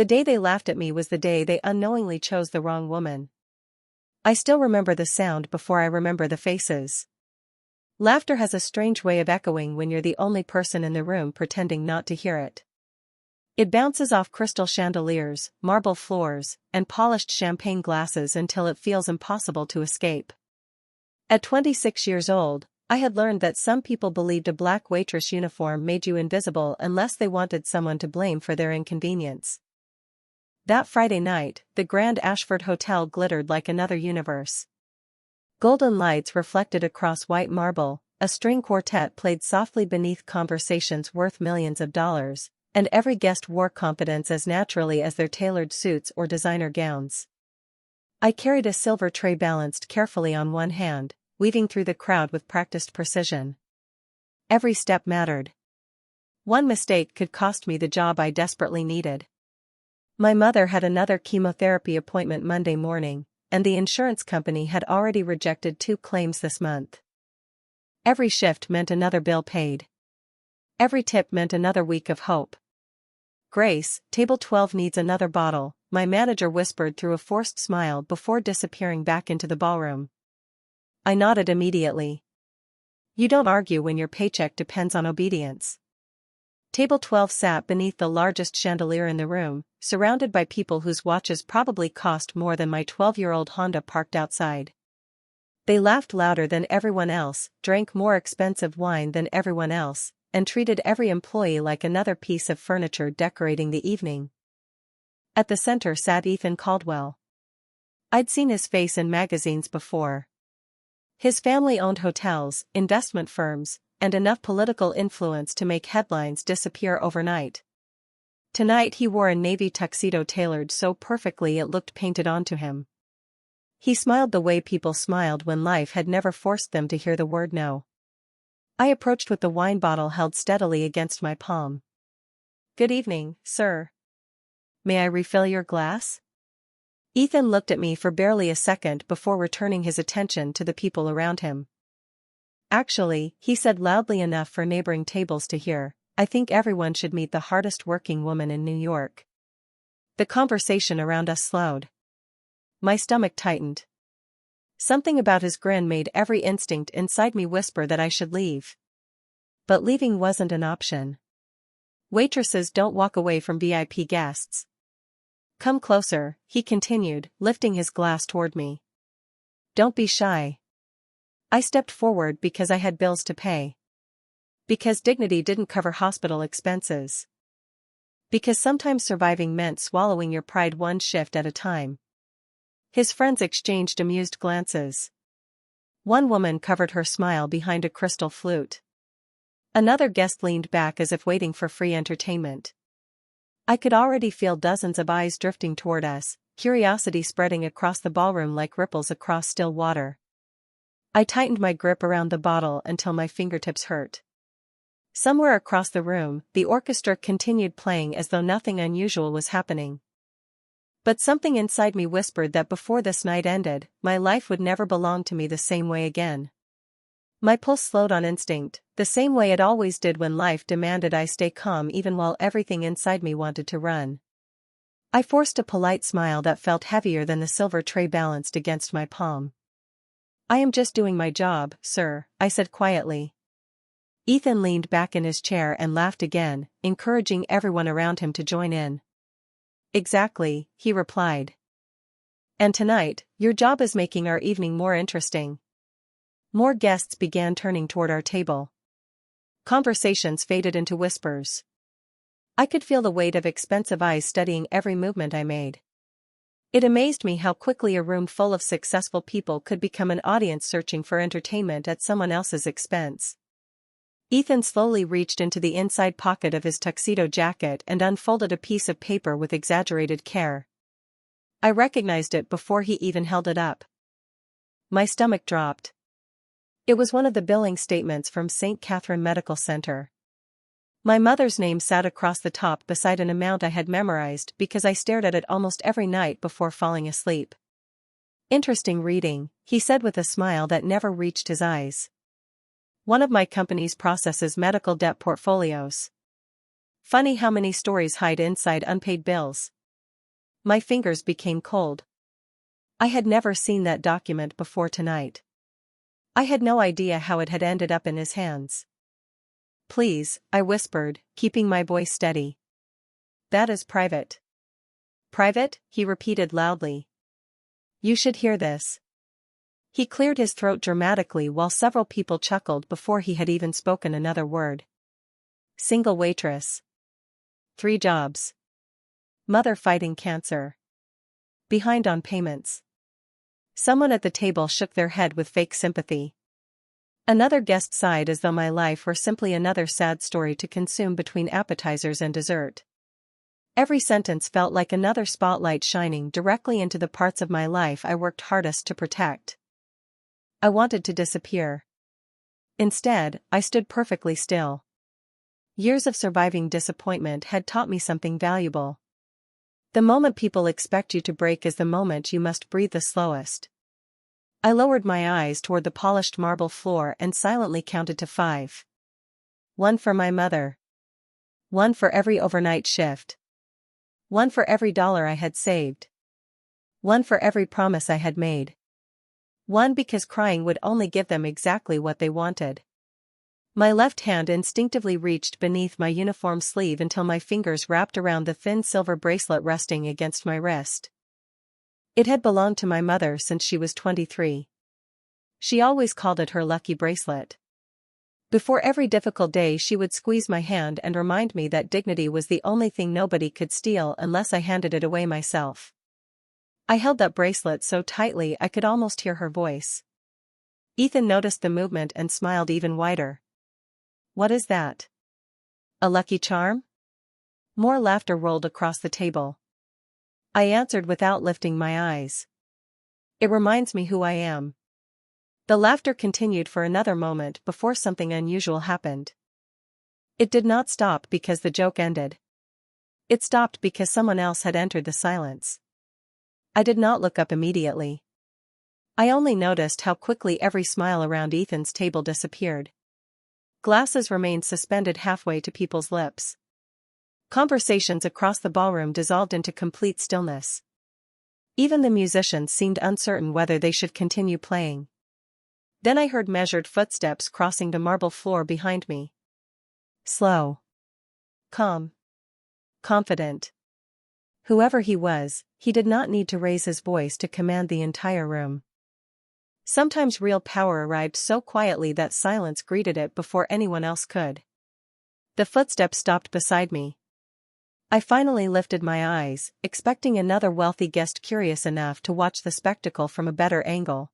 The day they laughed at me was the day they unknowingly chose the wrong woman. I still remember the sound before I remember the faces. Laughter has a strange way of echoing when you're the only person in the room pretending not to hear it. It bounces off crystal chandeliers, marble floors, and polished champagne glasses until it feels impossible to escape. At 26 years old, I had learned that some people believed a black waitress uniform made you invisible unless they wanted someone to blame for their inconvenience. That Friday night, the Grand Ashford Hotel glittered like another universe. Golden lights reflected across white marble, a string quartet played softly beneath conversations worth millions of dollars, and every guest wore confidence as naturally as their tailored suits or designer gowns. I carried a silver tray balanced carefully on one hand, weaving through the crowd with practiced precision. Every step mattered. One mistake could cost me the job I desperately needed. My mother had another chemotherapy appointment Monday morning, and the insurance company had already rejected 2 claims this month. Every shift meant another bill paid. Every tip meant another week of hope. "Grace, table 12 needs another bottle," my manager whispered through a forced smile before disappearing back into the ballroom. I nodded immediately. You don't argue when your paycheck depends on obedience. Table 12 sat beneath the largest chandelier in the room, surrounded by people whose watches probably cost more than my 12-year-old Honda parked outside. They laughed louder than everyone else, drank more expensive wine than everyone else, and treated every employee like another piece of furniture decorating the evening. At the center sat Ethan Caldwell. I'd seen his face in magazines before. His family owned hotels, investment firms, and enough political influence to make headlines disappear overnight. Tonight he wore a navy tuxedo tailored so perfectly it looked painted onto him. He smiled the way people smiled when life had never forced them to hear the word no. I approached with the wine bottle held steadily against my palm. "Good evening, sir. May I refill your glass?" Ethan looked at me for barely a second before returning his attention to the people around him. "Actually," he said loudly enough for neighboring tables to hear, "I think everyone should meet the hardest working woman in New York." The conversation around us slowed. My stomach tightened. Something about his grin made every instinct inside me whisper that I should leave. But leaving wasn't an option. Waitresses don't walk away from VIP guests. "Come closer," he continued, lifting his glass toward me. "Don't be shy." I stepped forward because I had bills to pay. Because dignity didn't cover hospital expenses. Because sometimes surviving meant swallowing your pride one shift at a time. His friends exchanged amused glances. One woman covered her smile behind a crystal flute. Another guest leaned back as if waiting for free entertainment. I could already feel dozens of eyes drifting toward us, curiosity spreading across the ballroom like ripples across still water. I tightened my grip around the bottle until my fingertips hurt. Somewhere across the room, the orchestra continued playing as though nothing unusual was happening. But something inside me whispered that before this night ended, my life would never belong to me the same way again. My pulse slowed on instinct, the same way it always did when life demanded I stay calm even while everything inside me wanted to run. I forced a polite smile that felt heavier than the silver tray balanced against my palm. "I am just doing my job, sir," I said quietly. Ethan leaned back in his chair and laughed again, encouraging everyone around him to join in. "Exactly," he replied. "And tonight, your job is making our evening more interesting." More guests began turning toward our table. Conversations faded into whispers. I could feel the weight of expensive eyes studying every movement I made. It amazed me how quickly a room full of successful people could become an audience searching for entertainment at someone else's expense. Ethan slowly reached into the inside pocket of his tuxedo jacket and unfolded a piece of paper with exaggerated care. I recognized it before he even held it up. My stomach dropped. It was one of the billing statements from St. Catherine Medical Center. My mother's name sat across the top beside an amount I had memorized because I stared at it almost every night before falling asleep. "Interesting reading," he said with a smile that never reached his eyes. "One of my companies processes medical debt portfolios. Funny how many stories hide inside unpaid bills." My fingers became cold. I had never seen that document before tonight. I had no idea how it had ended up in his hands. "Please," I whispered, keeping my voice steady. "That is private." "Private?" he repeated loudly. "You should hear this." He cleared his throat dramatically while several people chuckled before he had even spoken another word. Single waitress. 3 jobs. Mother fighting cancer. Behind on payments. Someone at the table shook their head with fake sympathy. Another guest sighed as though my life were simply another sad story to consume between appetizers and dessert. Every sentence felt like another spotlight shining directly into the parts of my life I worked hardest to protect. I wanted to disappear. Instead, I stood perfectly still. Years of surviving disappointment had taught me something valuable. The moment people expect you to break is the moment you must breathe the slowest. I lowered my eyes toward the polished marble floor and silently counted to 5. 1 for my mother. 1 for every overnight shift. 1 for every dollar I had saved. 1 for every promise I had made. 1 because crying would only give them exactly what they wanted. My left hand instinctively reached beneath my uniform sleeve until my fingers wrapped around the thin silver bracelet resting against my wrist. It had belonged to my mother since she was 23. She always called it her lucky bracelet. Before every difficult day she would squeeze my hand and remind me that dignity was the only thing nobody could steal unless I handed it away myself. I held that bracelet so tightly I could almost hear her voice. Ethan noticed the movement and smiled even wider. "What is that? A lucky charm?" More laughter rolled across the table. I answered without lifting my eyes. "It reminds me who I am." The laughter continued for another moment before something unusual happened. It did not stop because the joke ended. It stopped because someone else had entered the silence. I did not look up immediately. I only noticed how quickly every smile around Ethan's table disappeared. Glasses remained suspended halfway to people's lips. Conversations across the ballroom dissolved into complete stillness. Even the musicians seemed uncertain whether they should continue playing. Then I heard measured footsteps crossing the marble floor behind me. Slow. Calm. Confident. Whoever he was, he did not need to raise his voice to command the entire room. Sometimes real power arrived so quietly that silence greeted it before anyone else could. The footsteps stopped beside me. I finally lifted my eyes, expecting another wealthy guest curious enough to watch the spectacle from a better angle.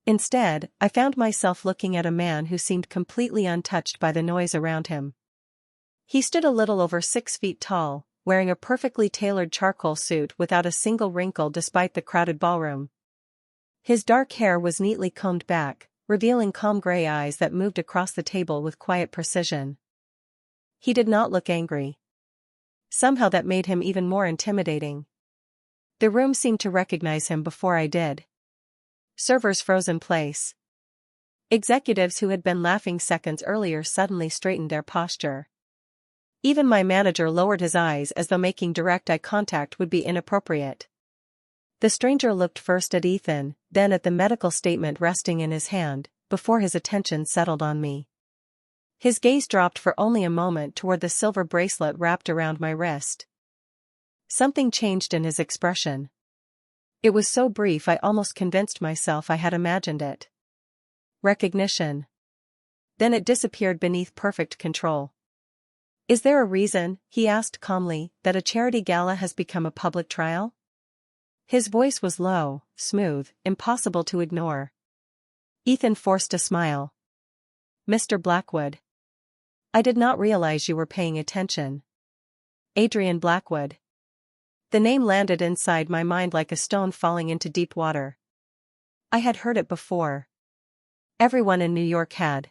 Instead, I found myself looking at a man who seemed completely untouched by the noise around him. He stood a little over 6 feet tall, wearing a perfectly tailored charcoal suit without a single wrinkle despite the crowded ballroom. His dark hair was neatly combed back, revealing calm gray eyes that moved across the table with quiet precision. He did not look angry. Somehow that made him even more intimidating. The room seemed to recognize him before I did. Servers froze in place. Executives who had been laughing seconds earlier suddenly straightened their posture. Even my manager lowered his eyes as though making direct eye contact would be inappropriate. The stranger looked first at Ethan, then at the medical statement resting in his hand, before his attention settled on me. His gaze dropped for only a moment toward the silver bracelet wrapped around my wrist. Something changed in his expression. It was so brief I almost convinced myself I had imagined it. Recognition. Then it disappeared beneath perfect control. "Is there a reason," he asked calmly, "that a charity gala has become a public trial?" His voice was low, smooth, impossible to ignore. Ethan forced a smile. "Mr. Blackwood. I did not realize you were paying attention." Adrian Blackwood. The name landed inside my mind like a stone falling into deep water. I had heard it before. Everyone in New York had.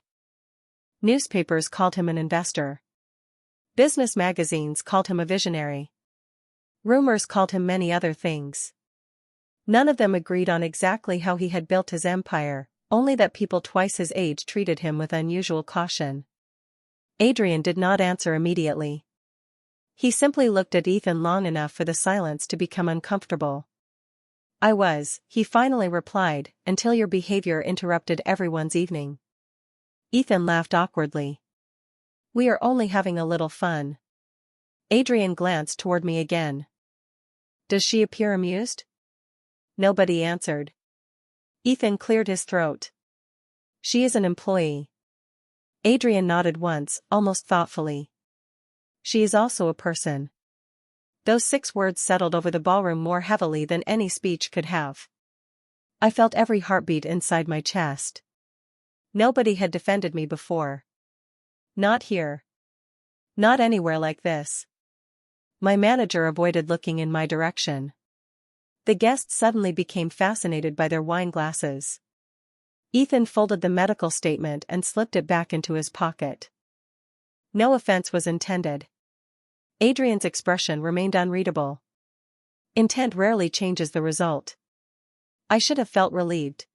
Newspapers called him an investor. Business magazines called him a visionary. Rumors called him many other things. None of them agreed on exactly how he had built his empire, only that people twice his age treated him with unusual caution. Adrian did not answer immediately. He simply looked at Ethan long enough for the silence to become uncomfortable. He finally replied, until your behavior interrupted everyone's evening. Ethan laughed awkwardly. We are only having a little fun. Adrian glanced toward me again. Does she appear amused? Nobody answered. Ethan cleared his throat. She is an employee. Adrian nodded once, almost thoughtfully. She is also a person. Those 6 words settled over the ballroom more heavily than any speech could have. I felt every heartbeat inside my chest. Nobody had defended me before. Not here. Not anywhere like this. My manager avoided looking in my direction. The guests suddenly became fascinated by their wine glasses. Ethan folded the medical statement and slipped it back into his pocket. No offense was intended. Adrian's expression remained unreadable. Intent rarely changes the result. I should have felt relieved.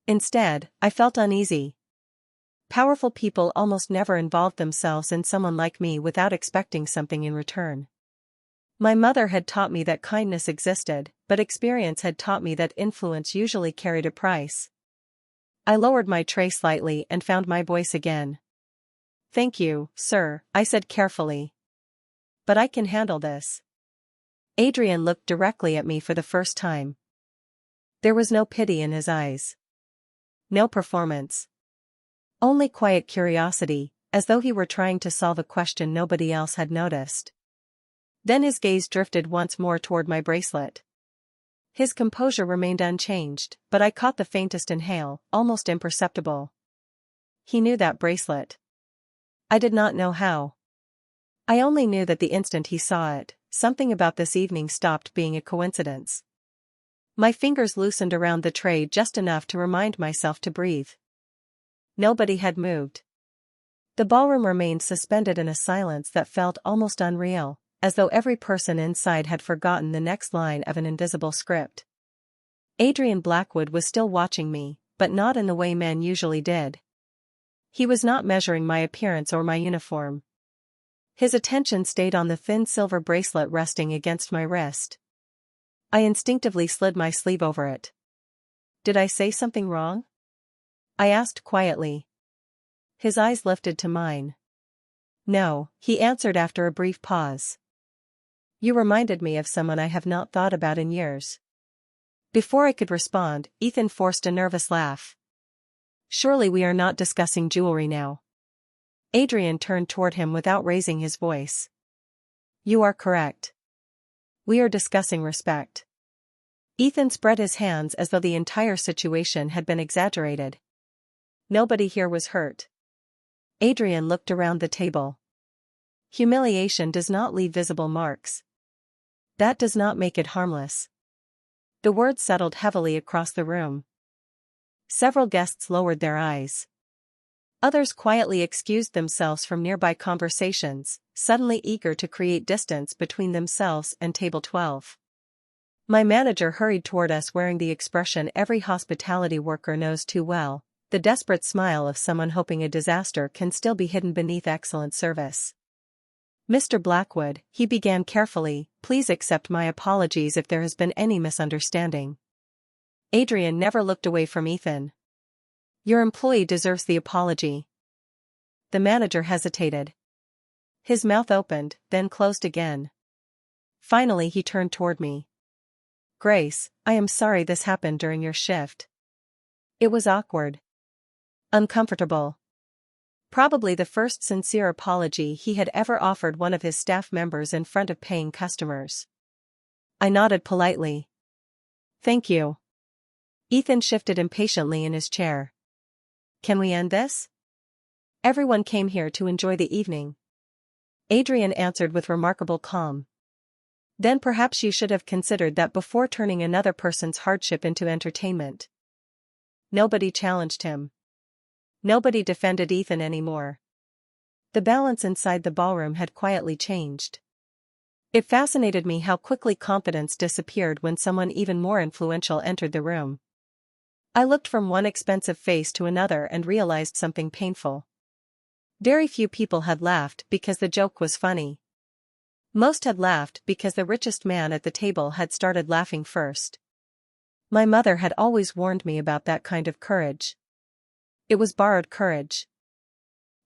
Instead, I felt uneasy. Powerful people almost never involved themselves in someone like me without expecting something in return. My mother had taught me that kindness existed, but experience had taught me that influence usually carried a price. I lowered my tray slightly and found my voice again. Thank you, sir, I said carefully. But I can handle this. Adrian looked directly at me for the first time. There was no pity in his eyes. No performance. Only quiet curiosity, as though he were trying to solve a question nobody else had noticed. Then his gaze drifted once more toward my bracelet. His composure remained unchanged, but I caught the faintest inhale, almost imperceptible. He knew that bracelet. I did not know how. I only knew that the instant he saw it, something about this evening stopped being a coincidence. My fingers loosened around the tray just enough to remind myself to breathe. Nobody had moved. The ballroom remained suspended in a silence that felt almost unreal, as though every person inside had forgotten the next line of an invisible script. Adrian Blackwood was still watching me, but not in the way men usually did. He was not measuring my appearance or my uniform. His attention stayed on the thin silver bracelet resting against my wrist. I instinctively slid my sleeve over it. Did I say something wrong? I asked quietly. His eyes lifted to mine. No, he answered after a brief pause. You reminded me of someone I have not thought about in years. Before I could respond, Ethan forced a nervous laugh. Surely we are not discussing jewelry now. Adrian turned toward him without raising his voice. You are correct. We are discussing respect. Ethan spread his hands as though the entire situation had been exaggerated. Nobody here was hurt. Adrian looked around the table. Humiliation does not leave visible marks. That does not make it harmless. The words settled heavily across the room. Several guests lowered their eyes. Others quietly excused themselves from nearby conversations, suddenly eager to create distance between themselves and table 12. My manager hurried toward us wearing the expression every hospitality worker knows too well, the desperate smile of someone hoping a disaster can still be hidden beneath excellent service. Mr. Blackwood, he began carefully, please accept my apologies if there has been any misunderstanding. Adrian never looked away from Ethan. Your employee deserves the apology. The manager hesitated. His mouth opened, then closed again. Finally he turned toward me. Grace, I am sorry this happened during your shift. It was awkward. Uncomfortable. Probably the first sincere apology he had ever offered one of his staff members in front of paying customers. I nodded politely. Thank you. Ethan shifted impatiently in his chair. Can we end this? Everyone came here to enjoy the evening. Adrian answered with remarkable calm. Then perhaps you should have considered that before turning another person's hardship into entertainment. Nobody challenged him. Nobody defended Ethan anymore. The balance inside the ballroom had quietly changed. It fascinated me how quickly confidence disappeared when someone even more influential entered the room. I looked from one expensive face to another and realized something painful. Very few people had laughed because the joke was funny. Most had laughed because the richest man at the table had started laughing first. My mother had always warned me about that kind of courage. It was borrowed courage.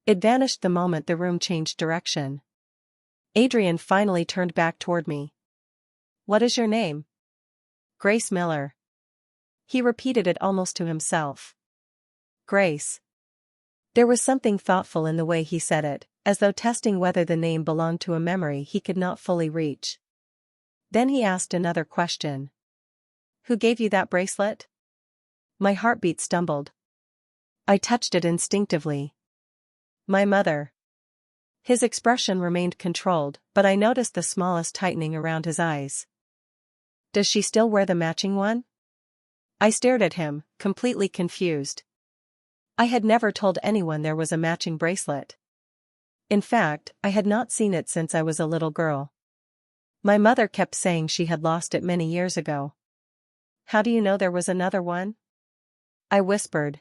It vanished the moment the room changed direction. Adrian finally turned back toward me. "What is your name?" "Grace Miller." He repeated it almost to himself. "Grace." There was something thoughtful in the way he said it, as though testing whether the name belonged to a memory he could not fully reach. Then he asked another question. "Who gave you that bracelet?" My heartbeat stumbled. I touched it instinctively. "My mother." His expression remained controlled, but I noticed the smallest tightening around his eyes. "Does she still wear the matching one?" I stared at him, completely confused. I had never told anyone there was a matching bracelet. In fact, I had not seen it since I was a little girl. My mother kept saying she had lost it many years ago. "How do you know there was another one?" I whispered.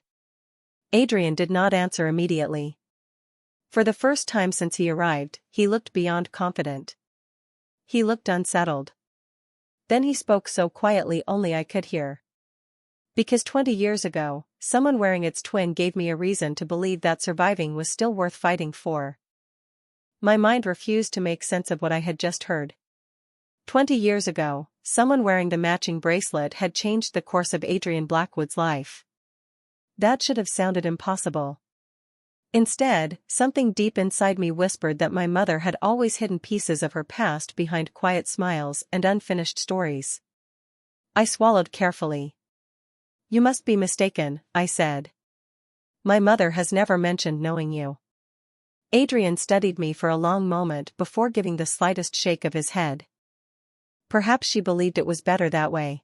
Adrian did not answer immediately. For the first time since he arrived, he looked beyond confident. He looked unsettled. Then he spoke so quietly only I could hear. "Because 20 years ago, someone wearing its twin gave me a reason to believe that surviving was still worth fighting for." My mind refused to make sense of what I had just heard. 20 years ago, someone wearing the matching bracelet had changed the course of Adrian Blackwood's life. That should have sounded impossible. Instead, something deep inside me whispered that my mother had always hidden pieces of her past behind quiet smiles and unfinished stories. I swallowed carefully. "You must be mistaken," I said. "My mother has never mentioned knowing you." Adrian studied me for a long moment before giving the slightest shake of his head. "Perhaps she believed it was better that way."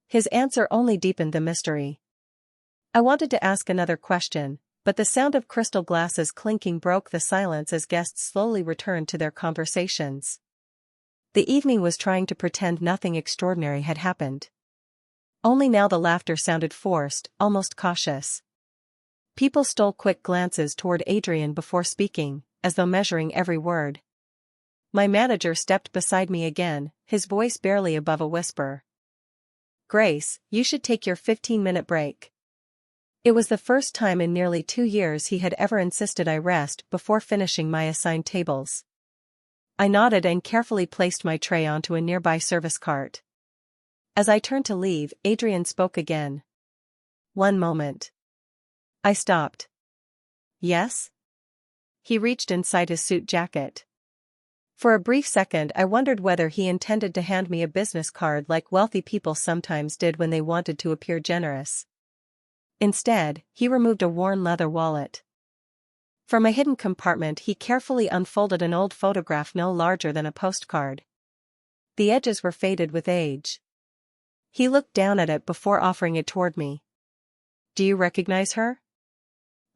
His answer only deepened the mystery. I wanted to ask another question, but the sound of crystal glasses clinking broke the silence as guests slowly returned to their conversations. The evening was trying to pretend nothing extraordinary had happened. Only now the laughter sounded forced, almost cautious. People stole quick glances toward Adrian before speaking, as though measuring every word. My manager stepped beside me again, his voice barely above a whisper. "Grace, you should take your 15-minute break." It was the first time in nearly 2 years he had ever insisted I rest before finishing my assigned tables. I nodded and carefully placed my tray onto a nearby service cart. As I turned to leave, Adrian spoke again. "One moment." I stopped. "Yes?" He reached inside his suit jacket. For a brief second I wondered whether he intended to hand me a business card like wealthy people sometimes did when they wanted to appear generous. Instead, he removed a worn leather wallet. From a hidden compartment he carefully unfolded an old photograph no larger than a postcard. The edges were faded with age. He looked down at it before offering it toward me. "Do you recognize her?"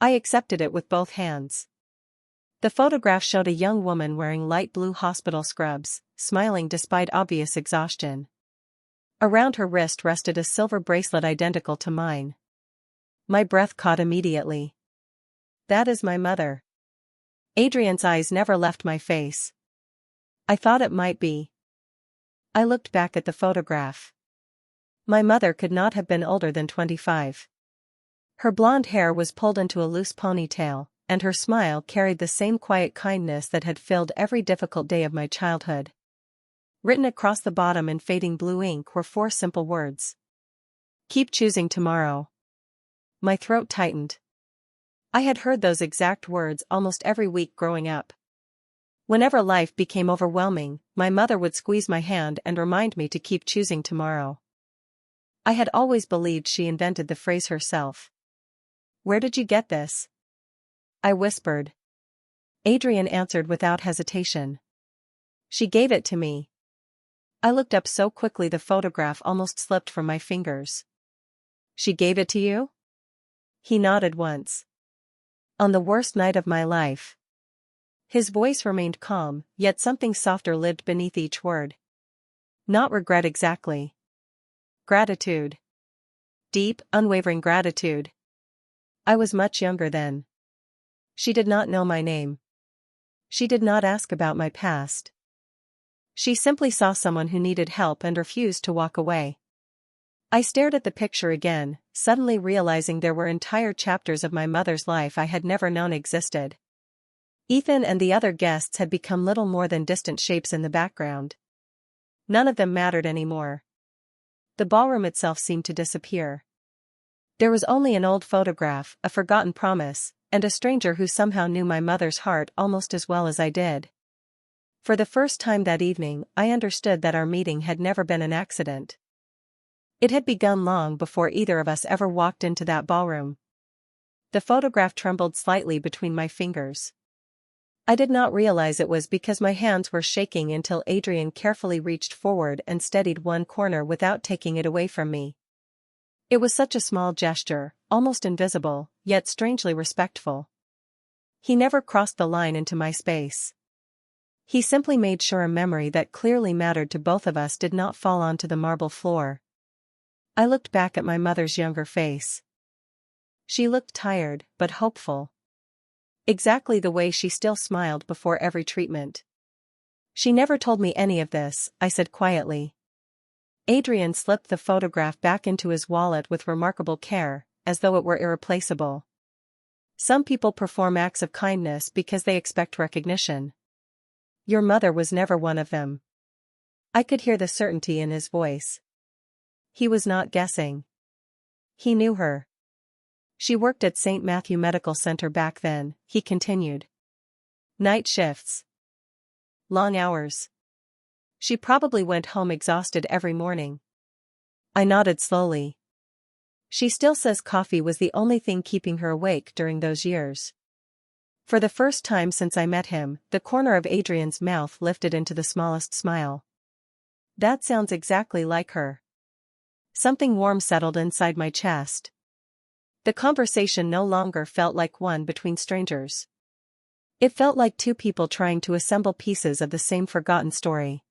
I accepted it with both hands. The photograph showed a young woman wearing light blue hospital scrubs, smiling despite obvious exhaustion. Around her wrist rested a silver bracelet identical to mine. My breath caught immediately. "That is my mother." Adrian's eyes never left my face. "I thought it might be." I looked back at the photograph. My mother could not have been older than 25. Her blonde hair was pulled into a loose ponytail, and her smile carried the same quiet kindness that had filled every difficult day of my childhood. Written across the bottom in fading blue ink were 4 simple words. "Keep choosing tomorrow." My throat tightened. I had heard those exact words almost every week growing up. Whenever life became overwhelming, my mother would squeeze my hand and remind me to keep choosing tomorrow. I had always believed she invented the phrase herself. "Where did you get this?" I whispered. Adrian answered without hesitation. "She gave it to me." I looked up so quickly the photograph almost slipped from my fingers. "She gave it to you?" He nodded once. "On the worst night of my life." His voice remained calm, yet something softer lived beneath each word. "Not regret exactly. Gratitude. Deep, unwavering gratitude." I was much younger then. She did not know my name. She did not ask about my past. She simply saw someone who needed help and refused to walk away. I stared at the picture again, suddenly realizing there were entire chapters of my mother's life I had never known existed. Ethan and the other guests had become little more than distant shapes in the background. None of them mattered anymore. The ballroom itself seemed to disappear. There was only an old photograph, a forgotten promise, and a stranger who somehow knew my mother's heart almost as well as I did. For the first time that evening, I understood that our meeting had never been an accident. It had begun long before either of us ever walked into that ballroom. The photograph trembled slightly between my fingers. I did not realize it was because my hands were shaking until Adrian carefully reached forward and steadied one corner without taking it away from me. It was such a small gesture, almost invisible, yet strangely respectful. He never crossed the line into my space. He simply made sure a memory that clearly mattered to both of us did not fall onto the marble floor. I looked back at my mother's younger face. She looked tired, but hopeful. Exactly the way she still smiled before every treatment. "She never told me any of this," I said quietly. Adrian slipped the photograph back into his wallet with remarkable care, as though it were irreplaceable. Some people perform acts of kindness because they expect recognition. Your mother was never one of them. I could hear the certainty in his voice. He was not guessing. He knew her. She worked at St. Matthew Medical Center back then, he continued. Night shifts. Long hours. She probably went home exhausted every morning. I nodded slowly. She still says coffee was the only thing keeping her awake during those years. For the first time since I met him, the corner of Adrian's mouth lifted into the smallest smile. That sounds exactly like her. Something warm settled inside my chest. The conversation no longer felt like one between strangers. It felt like two people trying to assemble pieces of the same forgotten story.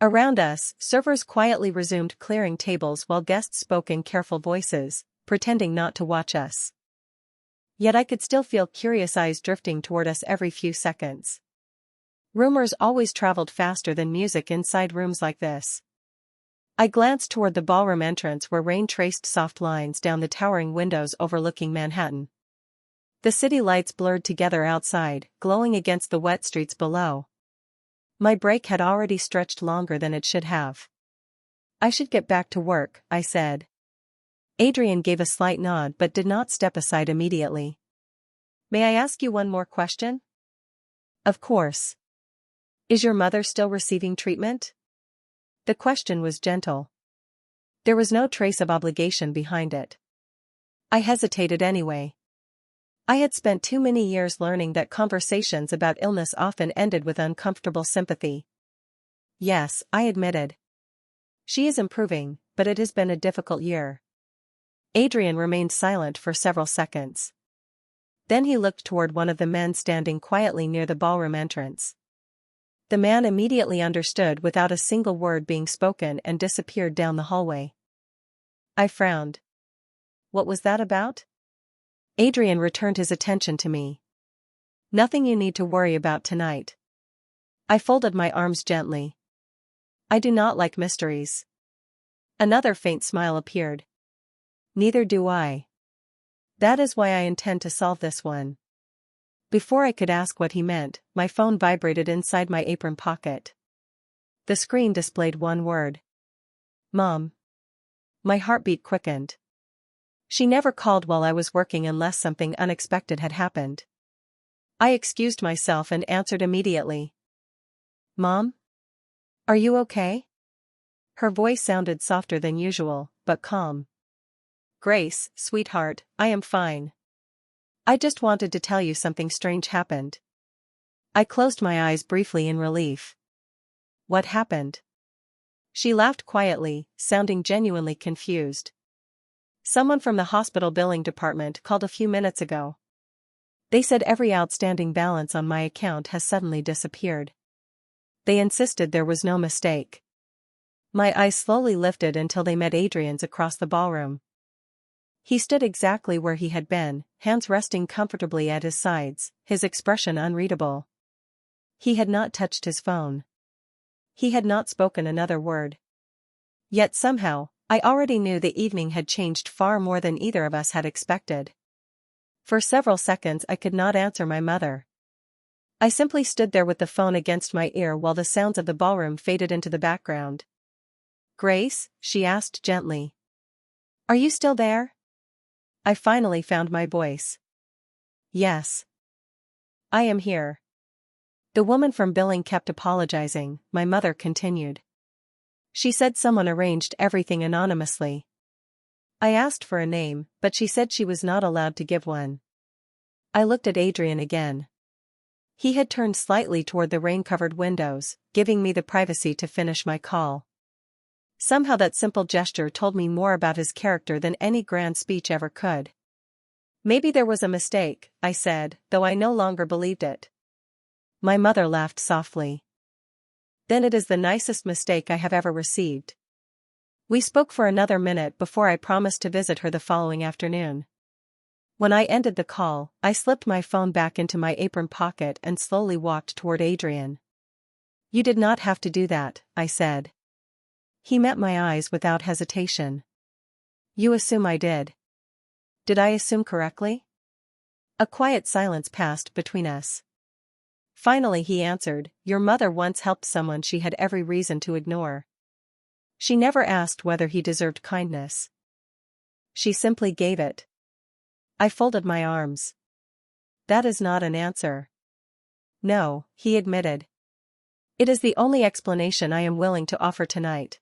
Around us, servers quietly resumed clearing tables while guests spoke in careful voices, pretending not to watch us. Yet I could still feel curious eyes drifting toward us every few seconds. Rumors always traveled faster than music inside rooms like this. I glanced toward the ballroom entrance where rain traced soft lines down the towering windows overlooking Manhattan. The city lights blurred together outside, glowing against the wet streets below. My break had already stretched longer than it should have. I should get back to work, I said. Adrian gave a slight nod but did not step aside immediately. May I ask you one more question? Of course. Is your mother still receiving treatment? The question was gentle. There was no trace of obligation behind it. I hesitated anyway. I had spent too many years learning that conversations about illness often ended with uncomfortable sympathy. Yes, I admitted. She is improving, but it has been a difficult year. Adrian remained silent for several seconds. Then he looked toward one of the men standing quietly near the ballroom entrance. The man immediately understood without a single word being spoken and disappeared down the hallway. I frowned. What was that about? Adrian returned his attention to me. Nothing you need to worry about tonight. I folded my arms gently. I do not like mysteries. Another faint smile appeared. Neither do I. That is why I intend to solve this one. Before I could ask what he meant, my phone vibrated inside my apron pocket. The screen displayed one word. Mom. My heartbeat quickened. She never called while I was working unless something unexpected had happened. I excused myself and answered immediately. Mom? Are you okay? Her voice sounded softer than usual, but calm. Grace, sweetheart, I am fine. I just wanted to tell you something strange happened. I closed my eyes briefly in relief. What happened? She laughed quietly, sounding genuinely confused. Someone from the hospital billing department called a few minutes ago. They said every outstanding balance on my account has suddenly disappeared. They insisted there was no mistake. My eyes slowly lifted until they met Adrian's across the ballroom. He stood exactly where he had been, hands resting comfortably at his sides, his expression unreadable. He had not touched his phone. He had not spoken another word. Yet somehow, I already knew the evening had changed far more than either of us had expected. For several seconds I could not answer my mother. I simply stood there with the phone against my ear while the sounds of the ballroom faded into the background. "Grace?" she asked gently. "Are you still there?" I finally found my voice. "Yes. I am here." "The woman from billing kept apologizing," my mother continued. "She said someone arranged everything anonymously. I asked for a name, but she said she was not allowed to give one." I looked at Adrian again. He had turned slightly toward the rain-covered windows, giving me the privacy to finish my call. Somehow that simple gesture told me more about his character than any grand speech ever could. "Maybe there was a mistake," I said, though I no longer believed it. My mother laughed softly. "Then it is the nicest mistake I have ever received." We spoke for another minute before I promised to visit her the following afternoon. When I ended the call, I slipped my phone back into my apron pocket and slowly walked toward Adrian. "You did not have to do that," I said. He met my eyes without hesitation. "You assume I did. Did I assume correctly?" A quiet silence passed between us. Finally he answered, "Your mother once helped someone she had every reason to ignore. She never asked whether he deserved kindness. She simply gave it." I folded my arms. "That is not an answer." "No," he admitted. "It is the only explanation I am willing to offer tonight."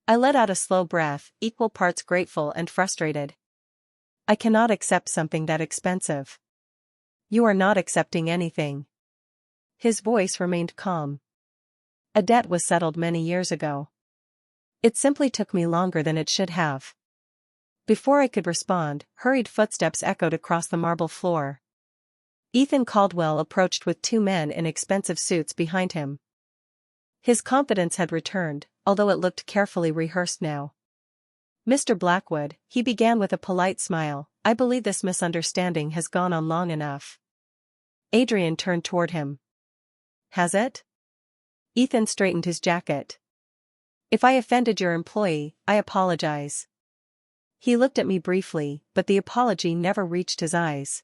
I let out a slow breath, equal parts grateful and frustrated. "I cannot accept something that expensive." "You are not accepting anything." His voice remained calm. "A debt was settled many years ago. It simply took me longer than it should have." Before I could respond, hurried footsteps echoed across the marble floor. Ethan Caldwell approached with two men in expensive suits behind him. His confidence had returned, although it looked carefully rehearsed now. "Mr. Blackwood," he began with a polite smile, "I believe this misunderstanding has gone on long enough." Adrian turned toward him. "Has it?" Ethan straightened his jacket. "If I offended your employee, I apologize." He looked at me briefly, but the apology never reached his eyes.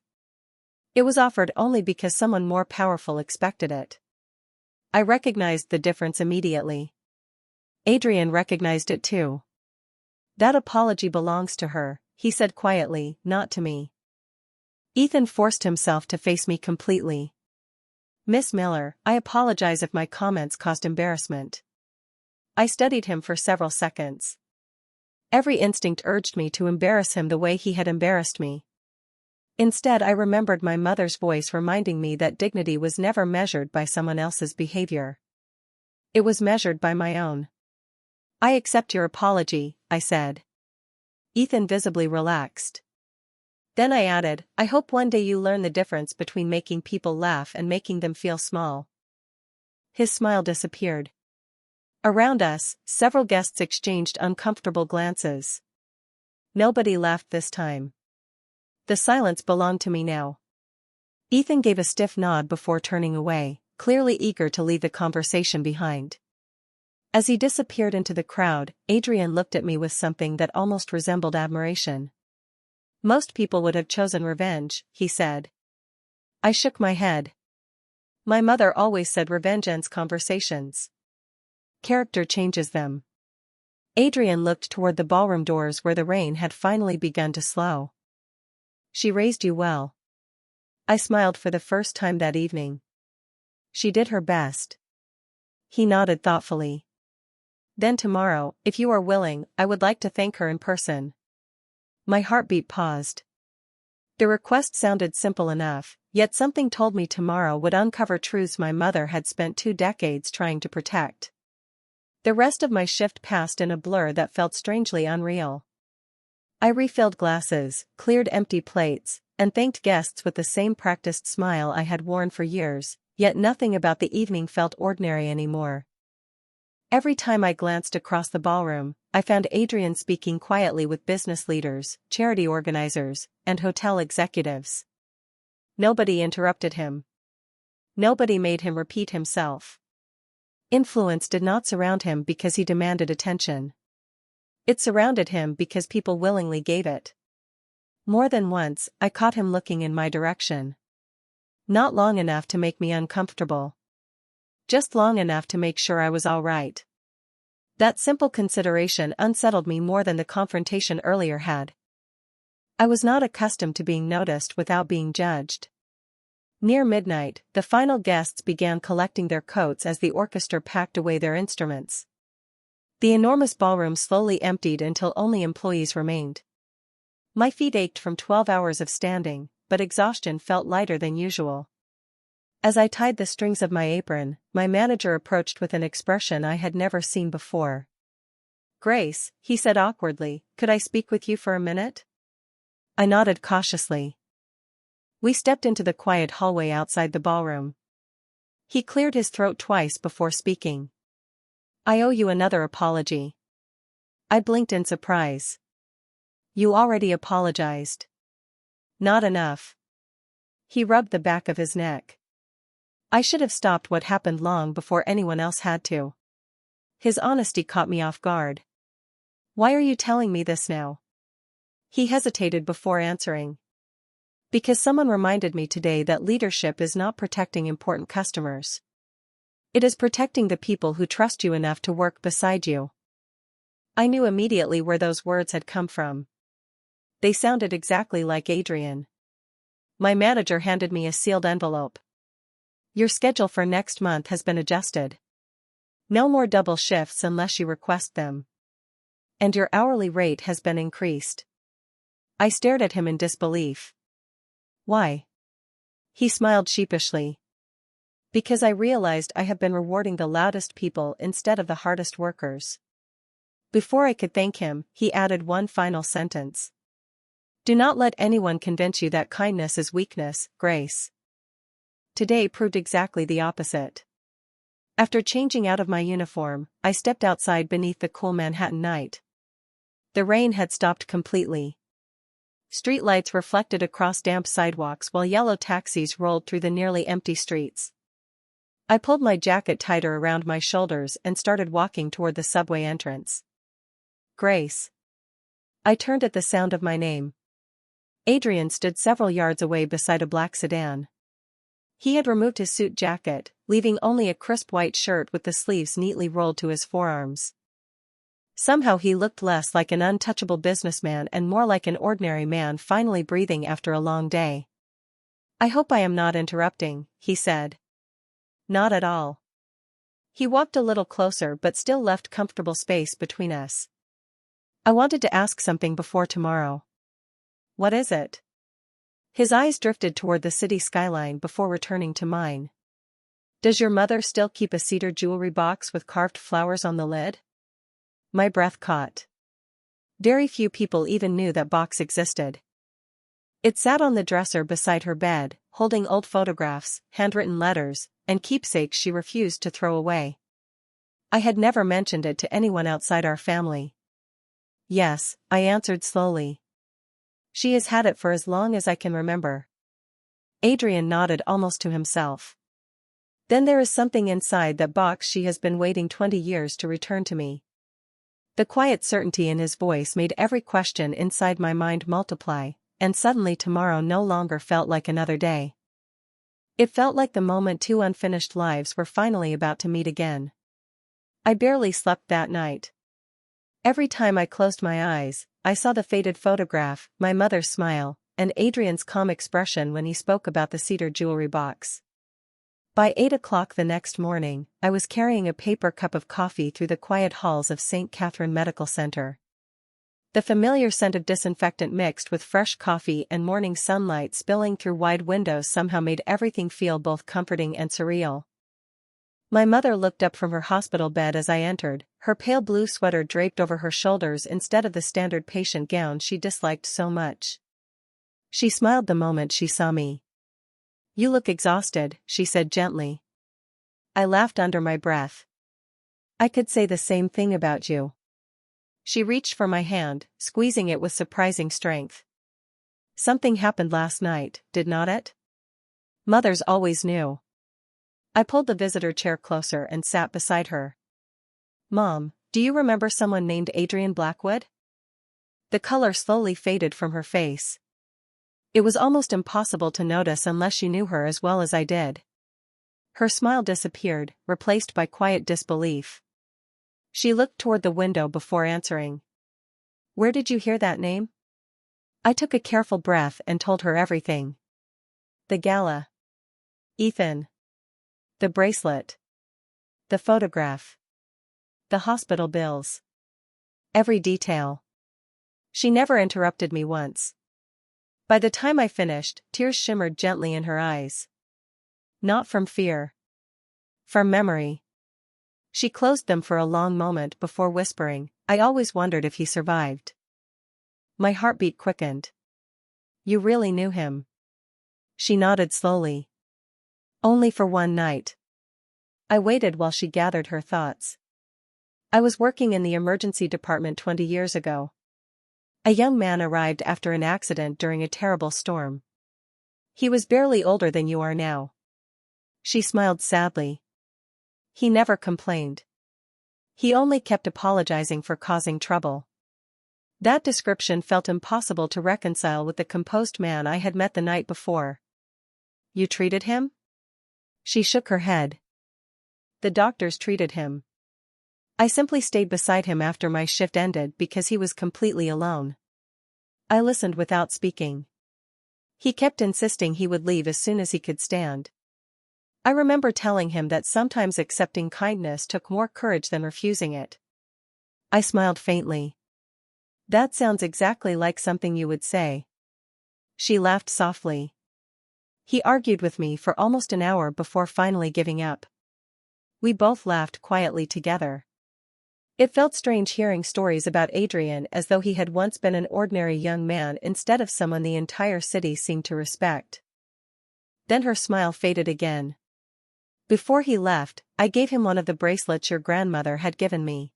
It was offered only because someone more powerful expected it. I recognized the difference immediately. Adrian recognized it too. "That apology belongs to her," he said quietly, "not to me." Ethan forced himself to face me completely. "Miss Miller, I apologize if my comments caused embarrassment." I studied him for several seconds. Every instinct urged me to embarrass him the way he had embarrassed me. Instead I remembered my mother's voice reminding me that dignity was never measured by someone else's behavior. It was measured by my own. "I accept your apology," I said. Ethan visibly relaxed. Then I added, "I hope one day you learn the difference between making people laugh and making them feel small." His smile disappeared. Around us, several guests exchanged uncomfortable glances. Nobody laughed this time. The silence belonged to me now. Ethan gave a stiff nod before turning away, clearly eager to leave the conversation behind. As he disappeared into the crowd, Adrian looked at me with something that almost resembled admiration. "Most people would have chosen revenge," he said. I shook my head. "My mother always said revenge ends conversations. Character changes them." Adrian looked toward the ballroom doors where the rain had finally begun to slow. "She raised you well." I smiled for the first time that evening. "She did her best." He nodded thoughtfully. "Then tomorrow, if you are willing, I would like to thank her in person." My heartbeat paused. The request sounded simple enough, yet something told me tomorrow would uncover truths my mother had spent 2 decades trying to protect. The rest of my shift passed in a blur that felt strangely unreal. I refilled glasses, cleared empty plates, and thanked guests with the same practiced smile I had worn for years, yet nothing about the evening felt ordinary anymore. Every time I glanced across the ballroom, I found Adrian speaking quietly with business leaders, charity organizers, and hotel executives. Nobody interrupted him. Nobody made him repeat himself. Influence did not surround him because he demanded attention. It surrounded him because people willingly gave it. More than once, I caught him looking in my direction. Not long enough to make me uncomfortable. Just long enough to make sure I was all right. That simple consideration unsettled me more than the confrontation earlier had. I was not accustomed to being noticed without being judged. Near midnight, the final guests began collecting their coats as the orchestra packed away their instruments. The enormous ballroom slowly emptied until only employees remained. My feet ached from 12 hours of standing, but exhaustion felt lighter than usual. As I tied the strings of my apron, my manager approached with an expression I had never seen before. "Grace," he said awkwardly, "could I speak with you for a minute?" I nodded cautiously. We stepped into the quiet hallway outside the ballroom. He cleared his throat twice before speaking. "I owe you another apology." I blinked in surprise. "You already apologized." "Not enough." He rubbed the back of his neck. "I should have stopped what happened long before anyone else had to." His honesty caught me off guard. "Why are you telling me this now?" He hesitated before answering. "Because someone reminded me today that leadership is not protecting important customers. It is protecting the people who trust you enough to work beside you." I knew immediately where those words had come from. They sounded exactly like Adrian. My manager handed me a sealed envelope. "Your schedule for next month has been adjusted. No more double shifts unless you request them. And your hourly rate has been increased." I stared at him in disbelief. "Why?" He smiled sheepishly. "Because I realized I have been rewarding the loudest people instead of the hardest workers." Before I could thank him, he added one final sentence. "Do not let anyone convince you that kindness is weakness, Grace." Today proved exactly the opposite. After changing out of my uniform, I stepped outside beneath the cool Manhattan night. The rain had stopped completely. Streetlights reflected across damp sidewalks while yellow taxis rolled through the nearly empty streets. I pulled my jacket tighter around my shoulders and started walking toward the subway entrance. "Grace." I turned at the sound of my name. Adrian stood several yards away beside a black sedan. He had removed his suit jacket, leaving only a crisp white shirt with the sleeves neatly rolled to his forearms. Somehow he looked less like an untouchable businessman and more like an ordinary man finally breathing after a long day. "I hope I am not interrupting," he said. "Not at all." He walked a little closer but still left comfortable space between us. "I wanted to ask something before tomorrow." "What is it?" His eyes drifted toward the city skyline before returning to mine. "Does your mother still keep a cedar jewelry box with carved flowers on the lid?" My breath caught. Very few people even knew that box existed. It sat on the dresser beside her bed, holding old photographs, handwritten letters, and keepsakes she refused to throw away. I had never mentioned it to anyone outside our family. "Yes," I answered slowly. "She has had it for as long as I can remember." Adrian nodded almost to himself. "Then there is something inside that box she has been waiting 20 years to return to me." The quiet certainty in his voice made every question inside my mind multiply, and suddenly tomorrow no longer felt like another day. It felt like the moment two unfinished lives were finally about to meet again. I barely slept that night. Every time I closed my eyes, I saw the faded photograph, my mother's smile, and Adrian's calm expression when he spoke about the cedar jewelry box. By 8 o'clock the next morning, I was carrying a paper cup of coffee through the quiet halls of St. Catherine Medical Center. The familiar scent of disinfectant mixed with fresh coffee and morning sunlight spilling through wide windows somehow made everything feel both comforting and surreal. My mother looked up from her hospital bed as I entered, her pale blue sweater draped over her shoulders instead of the standard patient gown she disliked so much. She smiled the moment she saw me. "You look exhausted," she said gently. I laughed under my breath. "I could say the same thing about you." She reached for my hand, squeezing it with surprising strength. "Something happened last night, did not it?" Mothers always knew. I pulled the visitor chair closer and sat beside her. Mom, do you remember someone named Adrian Blackwood? The color slowly faded from her face. It was almost impossible to notice unless you knew her as well as I did. Her smile disappeared, replaced by quiet disbelief. She looked toward the window before answering. Where did you hear that name? I took a careful breath and told her everything. The gala. Ethan. The bracelet. The photograph. The hospital bills. Every detail. She never interrupted me once. By the time I finished, tears shimmered gently in her eyes. Not from fear. From memory. She closed them for a long moment before whispering, I always wondered if he survived. My heartbeat quickened. You really knew him? She nodded slowly. Only for one night. I waited while she gathered her thoughts. I was working in the emergency department 20 years ago. A young man arrived after an accident during a terrible storm. He was barely older than you are now. She smiled sadly. He never complained. He only kept apologizing for causing trouble. That description felt impossible to reconcile with the composed man I had met the night before. You treated him? She shook her head. The doctors treated him. I simply stayed beside him after my shift ended because he was completely alone. I listened without speaking. He kept insisting he would leave as soon as he could stand. I remember telling him that sometimes accepting kindness took more courage than refusing it. I smiled faintly. That sounds exactly like something you would say. She laughed softly. He argued with me for almost an hour before finally giving up. We both laughed quietly together. It felt strange hearing stories about Adrian as though he had once been an ordinary young man instead of someone the entire city seemed to respect. Then her smile faded again. Before he left, I gave him one of the bracelets your grandmother had given me.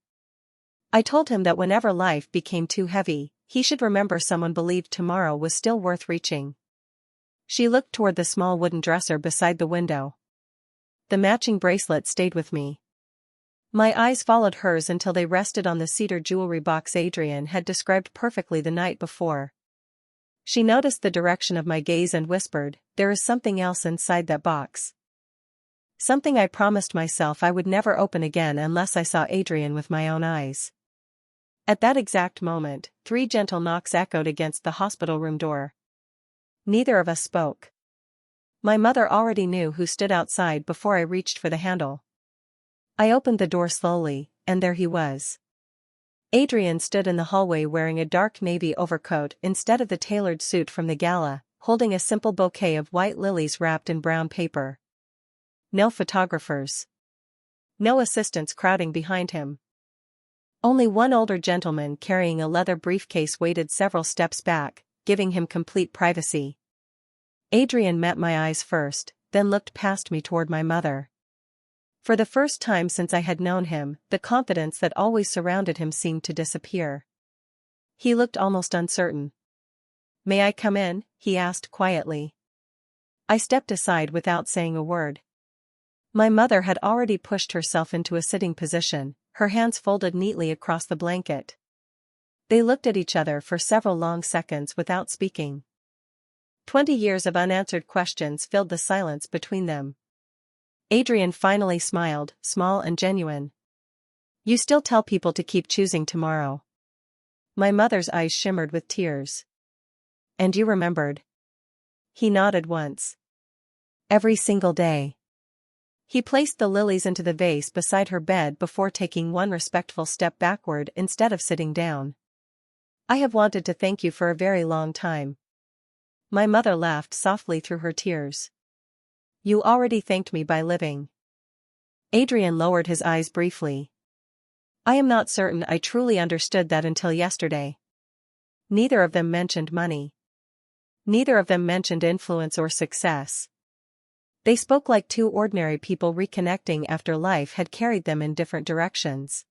I told him that whenever life became too heavy, he should remember someone believed tomorrow was still worth reaching. She looked toward the small wooden dresser beside the window. The matching bracelet stayed with me. My eyes followed hers until they rested on the cedar jewelry box Adrian had described perfectly the night before. She noticed the direction of my gaze and whispered, there is something else inside that box. Something I promised myself I would never open again unless I saw Adrian with my own eyes. At that exact moment, 3 gentle knocks echoed against the hospital room door. Neither of us spoke. My mother already knew who stood outside before I reached for the handle. I opened the door slowly, and there he was. Adrian stood in the hallway wearing a dark navy overcoat instead of the tailored suit from the gala, holding a simple bouquet of white lilies wrapped in brown paper. No photographers. No assistants crowding behind him. Only one older gentleman carrying a leather briefcase waited several steps back, giving him complete privacy. Adrian met my eyes first, then looked past me toward my mother. For the first time since I had known him, the confidence that always surrounded him seemed to disappear. He looked almost uncertain. May I come in? He asked quietly. I stepped aside without saying a word. My mother had already pushed herself into a sitting position, her hands folded neatly across the blanket. They looked at each other for several long seconds without speaking. 20 years of unanswered questions filled the silence between them. Adrian finally smiled, small and genuine. You still tell people to keep choosing tomorrow. My mother's eyes shimmered with tears. And you remembered? He nodded once. Every single day. He placed the lilies into the vase beside her bed before taking one respectful step backward instead of sitting down. I have wanted to thank you for a very long time. My mother laughed softly through her tears. You already thanked me by living. Adrian lowered his eyes briefly. I am not certain I truly understood that until yesterday. Neither of them mentioned money. Neither of them mentioned influence or success. They spoke like 2 ordinary people reconnecting after life had carried them in different directions.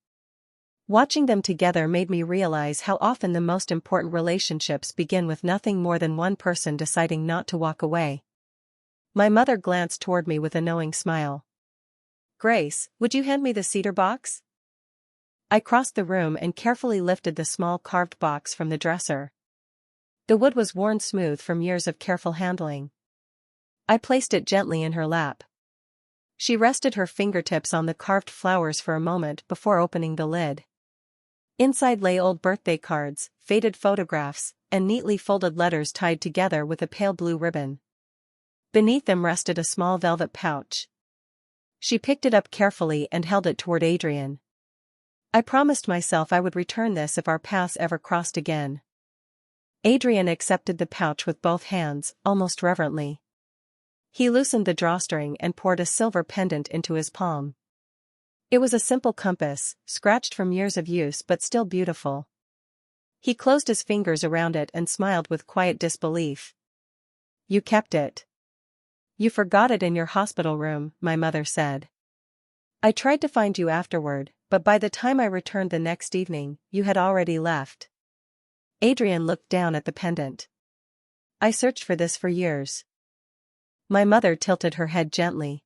Watching them together made me realize how often the most important relationships begin with nothing more than one person deciding not to walk away. My mother glanced toward me with a knowing smile. Grace, would you hand me the cedar box? I crossed the room and carefully lifted the small carved box from the dresser. The wood was worn smooth from years of careful handling. I placed it gently in her lap. She rested her fingertips on the carved flowers for a moment before opening the lid. Inside lay old birthday cards, faded photographs, and neatly folded letters tied together with a pale blue ribbon. Beneath them rested a small velvet pouch. She picked it up carefully and held it toward Adrian. I promised myself I would return this if our paths ever crossed again. Adrian accepted the pouch with both hands, almost reverently. He loosened the drawstring and poured a silver pendant into his palm. It was a simple compass, scratched from years of use but still beautiful. He closed his fingers around it and smiled with quiet disbelief. "You kept it. You forgot it in your hospital room," my mother said. "I tried to find you afterward, but by the time I returned the next evening, you had already left." Adrian looked down at the pendant. "I searched for this for years." My mother tilted her head gently.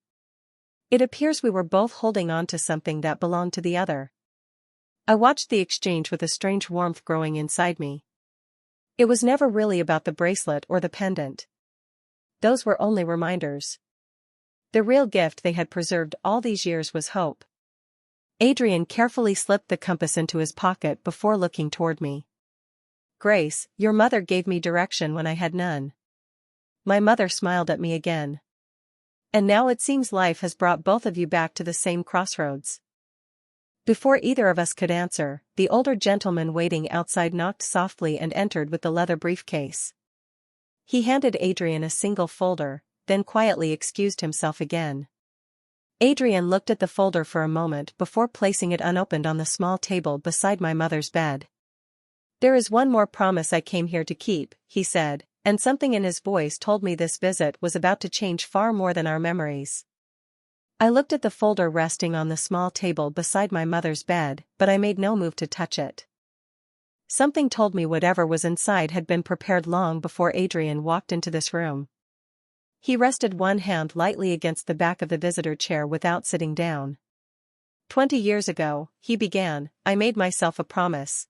"It appears we were both holding on to something that belonged to the other." I watched the exchange with a strange warmth growing inside me. It was never really about the bracelet or the pendant. Those were only reminders. The real gift they had preserved all these years was hope. Adrian carefully slipped the compass into his pocket before looking toward me. "Grace, your mother gave me direction when I had none." My mother smiled at me again. "And now it seems life has brought both of you back to the same crossroads." Before either of us could answer, the older gentleman waiting outside knocked softly and entered with the leather briefcase. He handed Adrian a single folder, then quietly excused himself again. Adrian looked at the folder for a moment before placing it unopened on the small table beside my mother's bed. "There is one more promise I came here to keep," he said, and something in his voice told me this visit was about to change far more than our memories. I looked at the folder resting on the small table beside my mother's bed, but I made no move to touch it. Something told me whatever was inside had been prepared long before Adrian walked into this room. He rested one hand lightly against the back of the visitor chair without sitting down. 20 years ago, he began, I made myself a promise.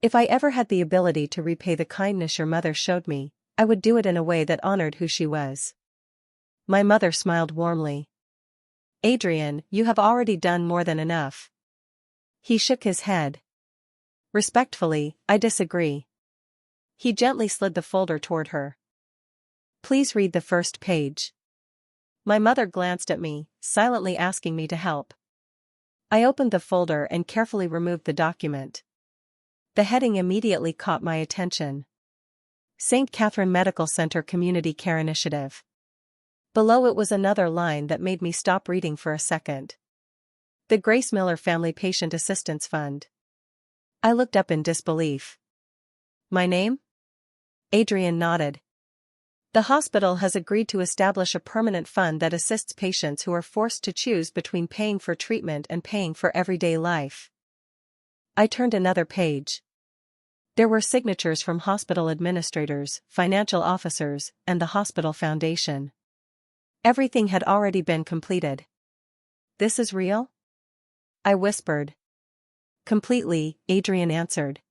If I ever had the ability to repay the kindness your mother showed me, I would do it in a way that honored who she was." My mother smiled warmly. "Adrian, you have already done more than enough." He shook his head. "Respectfully, I disagree." He gently slid the folder toward her. "Please read the first page." My mother glanced at me, silently asking me to help. I opened the folder and carefully removed the document. The heading immediately caught my attention. St. Catherine Medical Center Community Care Initiative. Below it was another line that made me stop reading for a second. The Grace Miller Family Patient Assistance Fund. I looked up in disbelief. "My name?" Adrian nodded. "The hospital has agreed to establish a permanent fund that assists patients who are forced to choose between paying for treatment and paying for everyday life." I turned another page. There were signatures from hospital administrators, financial officers, and the hospital foundation. Everything had already been completed. "This is real?" I whispered. "Completely," Adrian answered.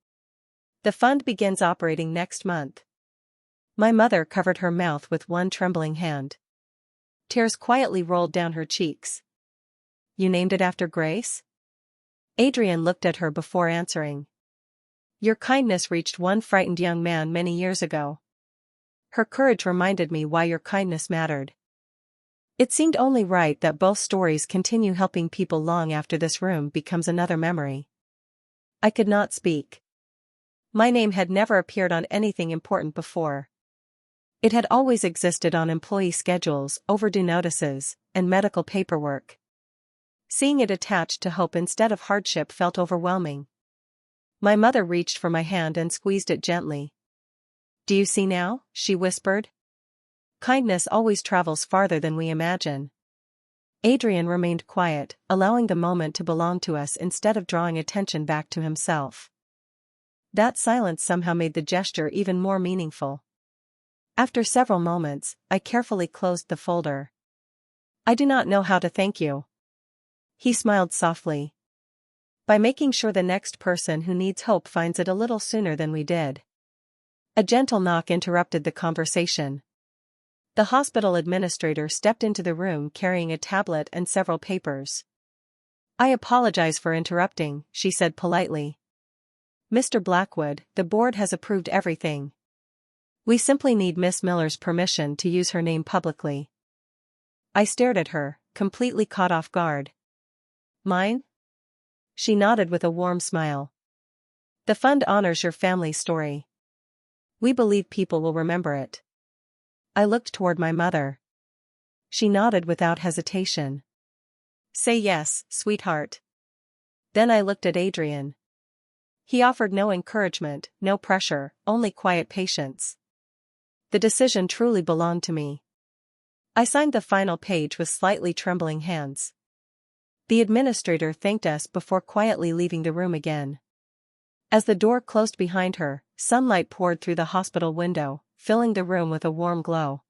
"The fund begins operating next month." My mother covered her mouth with one trembling hand. Tears quietly rolled down her cheeks. "You named it after Grace?" Adrian looked at her before answering. "Your kindness reached one frightened young man many years ago. Her courage reminded me why your kindness mattered. It seemed only right that both stories continue helping people long after this room becomes another memory." I could not speak. My name had never appeared on anything important before. It had always existed on employee schedules, overdue notices, and medical paperwork. Seeing it attached to hope instead of hardship felt overwhelming. My mother reached for my hand and squeezed it gently. "Do you see now?" she whispered. "Kindness always travels farther than we imagine." Adrian remained quiet, allowing the moment to belong to us instead of drawing attention back to himself. That silence somehow made the gesture even more meaningful. After several moments, I carefully closed the folder. "I do not know how to thank you." He smiled softly. By making sure the next person who needs hope finds it a little sooner than we did. A gentle knock interrupted the conversation. The hospital administrator stepped into the room carrying a tablet and several papers. "I apologize for interrupting," she said politely. "Mr. Blackwood, the board has approved everything. We simply need Miss Miller's permission to use her name publicly." I stared at her, completely caught off guard. "Mine?" She nodded with a warm smile. "The fund honors your family's story. We believe people will remember it." I looked toward my mother. She nodded without hesitation. "Say yes, sweetheart." Then I looked at Adrian. He offered no encouragement, no pressure, only quiet patience. The decision truly belonged to me. I signed the final page with slightly trembling hands. The administrator thanked us before quietly leaving the room again. As the door closed behind her, sunlight poured through the hospital window, filling the room with a warm glow.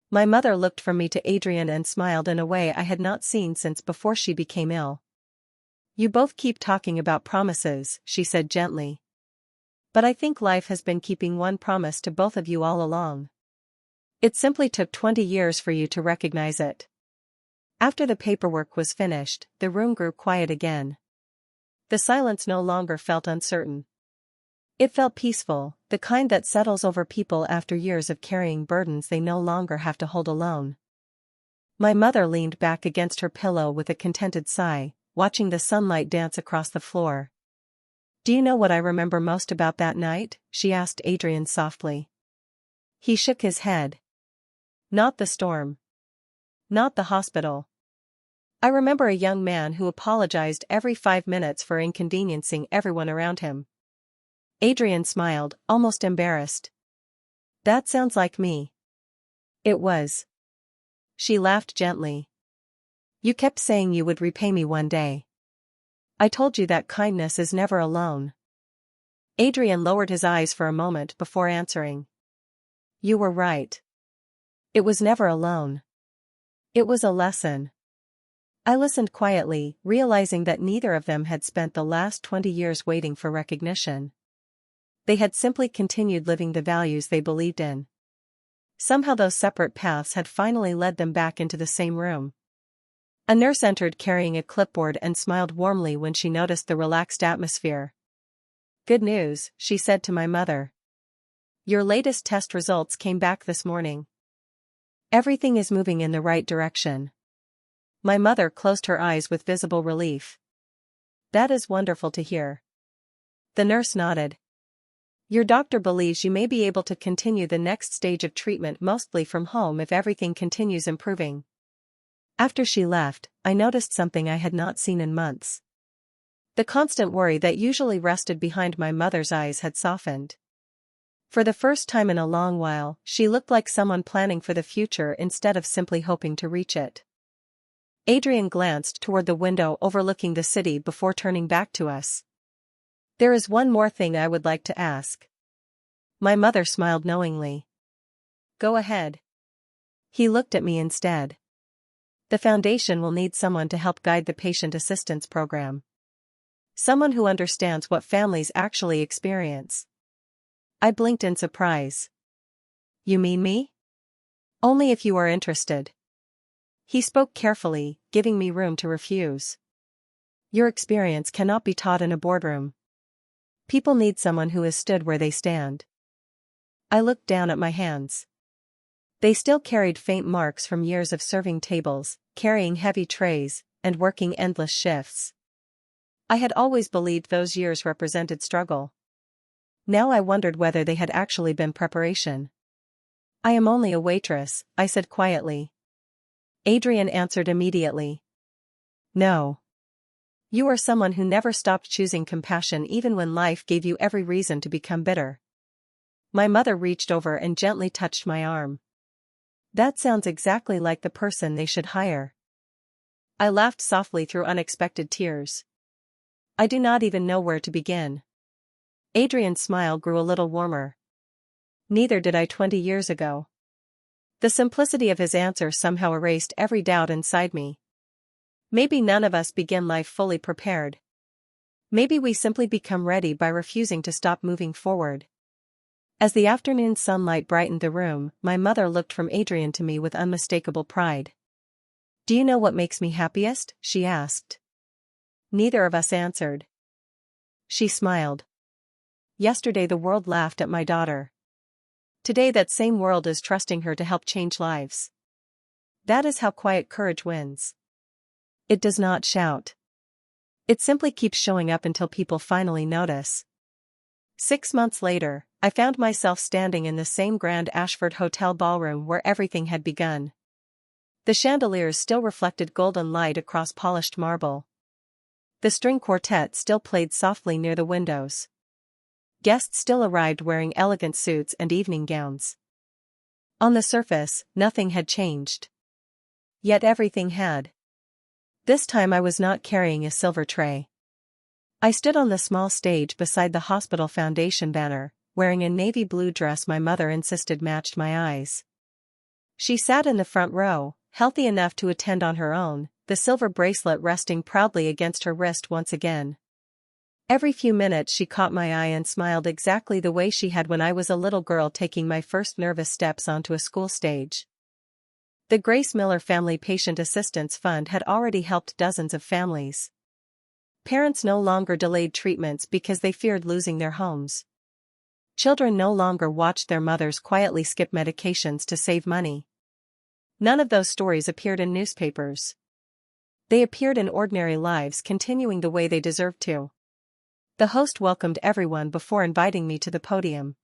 My mother looked from me to Adrian and smiled in a way I had not seen since before she became ill. "You both keep talking about promises," she said gently. "But I think life has been keeping one promise to both of you all along. It simply took 20 years for you to recognize it." After the paperwork was finished, the room grew quiet again. The silence no longer felt uncertain. It felt peaceful, the kind that settles over people after years of carrying burdens they no longer have to hold alone. My mother leaned back against her pillow with a contented sigh, watching the sunlight dance across the floor. "Do you know what I remember most about that night?" she asked Adrian softly. He shook his head. "Not the storm. Not the hospital. I remember a young man who apologized every 5 minutes for inconveniencing everyone around him." Adrian smiled, almost embarrassed. "That sounds like me." "It was." She laughed gently. "You kept saying you would repay me one day. I told you that kindness is never alone." Adrian lowered his eyes for a moment before answering. "You were right. It was never alone. It was a lesson." I listened quietly, realizing that neither of them had spent the last 20 years waiting for recognition. They had simply continued living the values they believed in. Somehow those separate paths had finally led them back into the same room. A nurse entered carrying a clipboard and smiled warmly when she noticed the relaxed atmosphere. "Good news," she said to my mother. "Your latest test results came back this morning. Everything is moving in the right direction." My mother closed her eyes with visible relief. "That is wonderful to hear." The nurse nodded. "Your doctor believes you may be able to continue the next stage of treatment mostly from home if everything continues improving." After she left, I noticed something I had not seen in months. The constant worry that usually rested behind my mother's eyes had softened. For the first time in a long while, she looked like someone planning for the future instead of simply hoping to reach it. Adrian glanced toward the window overlooking the city before turning back to us. "There is one more thing I would like to ask." My mother smiled knowingly. "Go ahead." He looked at me instead. "The foundation will need someone to help guide the patient assistance program. Someone who understands what families actually experience." I blinked in surprise. "You mean me?" "Only if you are interested." He spoke carefully, giving me room to refuse. "Your experience cannot be taught in a boardroom. People need someone who has stood where they stand." I looked down at my hands. They still carried faint marks from years of serving tables, carrying heavy trays, and working endless shifts. I had always believed those years represented struggle. Now I wondered whether they had actually been preparation. "I am only a waitress," I said quietly. Adrian answered immediately. "No. You are someone who never stopped choosing compassion even when life gave you every reason to become bitter." My mother reached over and gently touched my arm. "That sounds exactly like the person they should hire." I laughed softly through unexpected tears. "I do not even know where to begin." Adrian's smile grew a little warmer. "Neither did I 20 years ago." The simplicity of his answer somehow erased every doubt inside me. Maybe none of us begin life fully prepared. Maybe we simply become ready by refusing to stop moving forward. As the afternoon sunlight brightened the room, my mother looked from Adrian to me with unmistakable pride. "Do you know what makes me happiest?" she asked. Neither of us answered. She smiled. "Yesterday the world laughed at my daughter. Today that same world is trusting her to help change lives. That is how quiet courage wins. It does not shout. It simply keeps showing up until people finally notice." 6 months later, I found myself standing in the same grand Ashford Hotel ballroom where everything had begun. The chandeliers still reflected golden light across polished marble. The string quartet still played softly near the windows. Guests still arrived wearing elegant suits and evening gowns. On the surface, nothing had changed. Yet everything had. This time I was not carrying a silver tray. I stood on the small stage beside the hospital foundation banner, wearing a navy blue dress my mother insisted matched my eyes. She sat in the front row, healthy enough to attend on her own, the silver bracelet resting proudly against her wrist once again. Every few minutes she caught my eye and smiled exactly the way she had when I was a little girl taking my first nervous steps onto a school stage. The Grace Miller Family Patient Assistance Fund had already helped dozens of families. Parents no longer delayed treatments because they feared losing their homes. Children no longer watched their mothers quietly skip medications to save money. None of those stories appeared in newspapers. They appeared in ordinary lives continuing the way they deserved to. The host welcomed everyone before inviting me to the podium.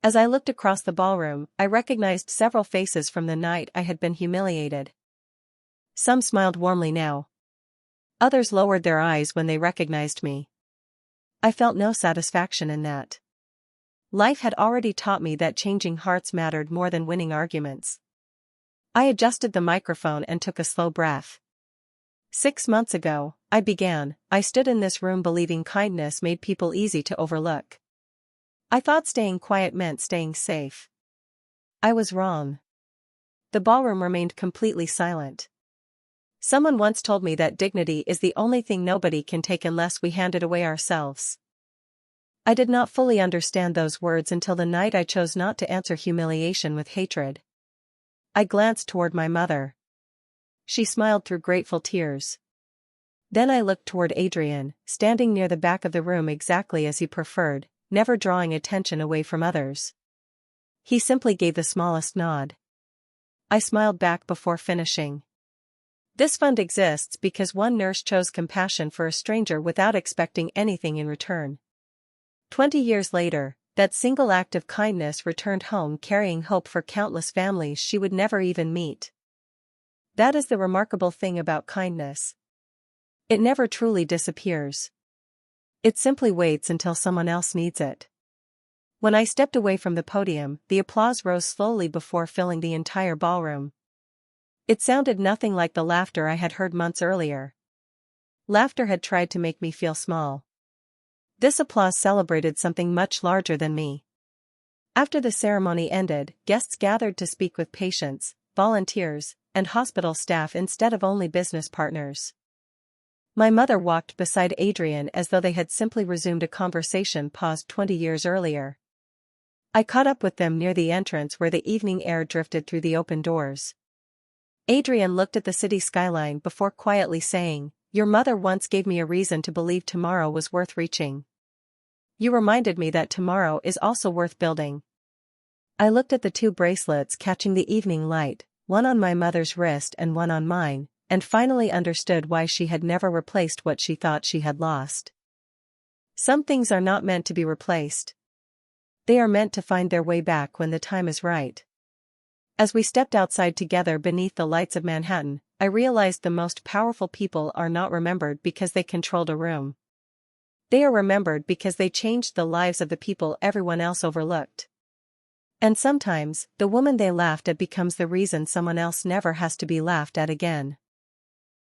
As I looked across the ballroom, I recognized several faces from the night I had been humiliated. Some smiled warmly now. Others lowered their eyes when they recognized me. I felt no satisfaction in that. Life had already taught me that changing hearts mattered more than winning arguments. I adjusted the microphone and took a slow breath. 6 months ago, I stood in this room believing kindness made people easy to overlook. I thought staying quiet meant staying safe. I was wrong. The ballroom remained completely silent. Someone once told me that dignity is the only thing nobody can take unless we hand it away ourselves. I did not fully understand those words until the night I chose not to answer humiliation with hatred. I glanced toward my mother. She smiled through grateful tears. Then I looked toward Adrian, standing near the back of the room exactly as he preferred, never drawing attention away from others. He simply gave the smallest nod. I smiled back before finishing. This fund exists because one nurse chose compassion for a stranger without expecting anything in return. 20 years later, that single act of kindness returned home carrying hope for countless families she would never even meet. That is the remarkable thing about kindness. It never truly disappears. It simply waits until someone else needs it. When I stepped away from the podium, the applause rose slowly before filling the entire ballroom. It sounded nothing like the laughter I had heard months earlier. Laughter had tried to make me feel small. This applause celebrated something much larger than me. After the ceremony ended, guests gathered to speak with patients, volunteers, and hospital staff instead of only business partners. My mother walked beside Adrian as though they had simply resumed a conversation paused 20 years earlier. I caught up with them near the entrance where the evening air drifted through the open doors. Adrian looked at the city skyline before quietly saying, "Your mother once gave me a reason to believe tomorrow was worth reaching. You reminded me that tomorrow is also worth building." I looked at the 2 bracelets catching the evening light, one on my mother's wrist and one on mine, and finally understood why she had never replaced what she thought she had lost. Some things are not meant to be replaced. They are meant to find their way back when the time is right. As we stepped outside together beneath the lights of Manhattan, I realized the most powerful people are not remembered because they controlled a room. They are remembered because they changed the lives of the people everyone else overlooked. And sometimes, the woman they laughed at becomes the reason someone else never has to be laughed at again.